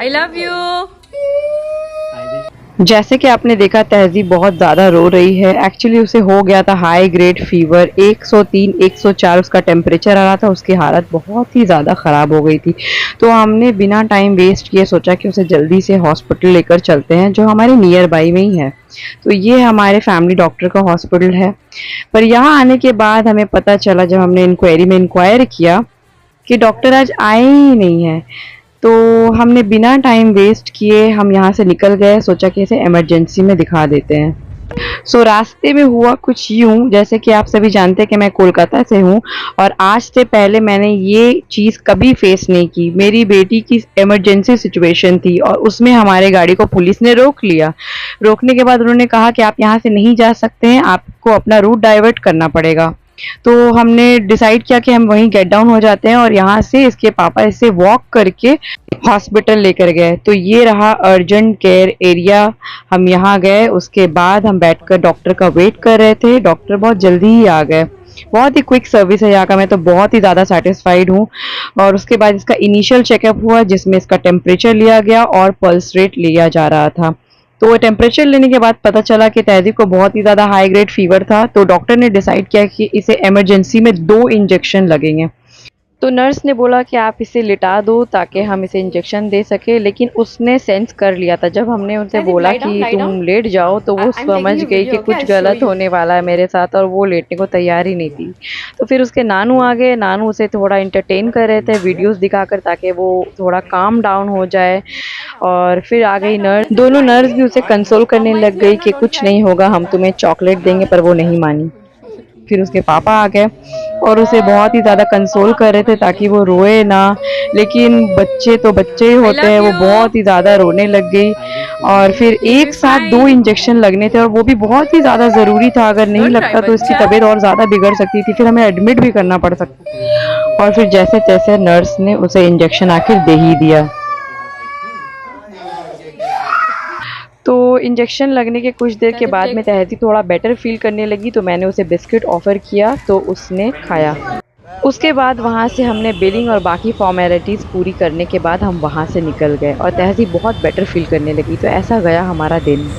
I love you. जैसे कि आपने देखा तहजीब बहुत ज़्यादा रो रही है। एक्चुअली उसे हो गया था हाई ग्रेड फीवर, 103 104 उसका टेम्परेचर आ रहा था। उसकी हालत बहुत ही ज़्यादा ख़राब हो गई थी। तो हमने बिना टाइम वेस्ट किए सोचा कि उसे जल्दी से हॉस्पिटल लेकर चलते हैं, जो हमारे नियर बाई में ही है। तो ये हमारे फैमिली डॉक्टर का हॉस्पिटल है। पर यहाँ आने के बाद हमें पता चला, जब हमने इंक्वायरी में इंक्वायर किया, कि डॉक्टर आज आए ही नहीं है। तो हमने बिना टाइम वेस्ट किए हम यहाँ से निकल गए। सोचा कि इसे इमरजेंसी में दिखा देते हैं। रास्ते में हुआ कुछ यूं, जैसे कि आप सभी जानते हैं कि मैं कोलकाता से हूँ और आज से पहले मैंने ये चीज़ कभी फेस नहीं की। मेरी बेटी की इमरजेंसी सिचुएशन थी और उसमें हमारे गाड़ी को पुलिस ने रोक लिया। रोकने के बाद उन्होंने कहा कि आप यहाँ से नहीं जा सकते हैं, आपको अपना रूट डाइवर्ट करना पड़ेगा। तो हमने डिसाइड किया कि हम वहीं गेट डाउन हो जाते हैं और यहाँ से इसके पापा इसे वॉक करके हॉस्पिटल लेकर गए। तो ये रहा अर्जेंट केयर एरिया। हम यहाँ गए, उसके बाद हम बैठकर डॉक्टर का वेट कर रहे थे। डॉक्टर बहुत जल्दी ही आ गए। बहुत ही क्विक सर्विस है यहाँ का, मैं तो बहुत ही ज़्यादा सेटिस्फाइड हूँ। और उसके बाद इसका इनिशियल चेकअप हुआ, जिसमें इसका टेम्परेचर लिया गया और पल्स रेट लिया जा रहा था। तो टेम्परेचर लेने के बाद पता चला कि तहजीब को बहुत ही ज़्यादा हाई ग्रेड फीवर था। तो डॉक्टर ने डिसाइड किया कि इसे इमरजेंसी में 2 इंजेक्शन लगेंगे। तो नर्स ने बोला कि आप इसे लिटा दो ताकि हम इसे इंजेक्शन दे सके, लेकिन उसने सेंस कर लिया था। जब हमने उनसे बोला कि तुम लेट जाओ, तो वो समझ गई कि कुछ गलत होने वाला है मेरे साथ, और वो लेटने को तैयार ही नहीं थी। तो फिर उसके नानू आ गए। नानू उसे थोड़ा इंटरटेन कर रहे थे वीडियोस दिखाकर, ताकि वो थोड़ा काम डाउन हो जाए। और फिर आ गई नर्स। दोनों नर्स भी उसे कंसोल करने लग गई कि कुछ नहीं होगा, हम तुम्हें चॉकलेट देंगे, पर वो नहीं मानी। फिर उसके पापा आ गए और उसे बहुत ही ज़्यादा कंसोल कर रहे थे ताकि वो रोए ना। लेकिन बच्चे तो बच्चे ही होते हैं, वो बहुत ही ज़्यादा रोने लग गई। और फिर एक साथ 2 इंजेक्शन लगने थे और वो भी बहुत ही ज़्यादा ज़रूरी था। अगर नहीं लगता तो इसकी तबीयत और ज़्यादा बिगड़ सकती थी, फिर हमें एडमिट भी करना पड़ सकता। और फिर जैसे तैसे नर्स ने उसे इंजेक्शन आखिर दे ही दिया। तो इंजेक्शन लगने के कुछ देर के बाद में तहजीब थोड़ा बेटर फील करने लगी। तो मैंने उसे बिस्किट ऑफ़र किया, तो उसने खाया। उसके बाद वहाँ से हमने बिलिंग और बाकी फॉर्मेलिटीज़ पूरी करने के बाद हम वहाँ से निकल गए और तहजीब बहुत बेटर फील करने लगी। तो ऐसा गया हमारा दिन।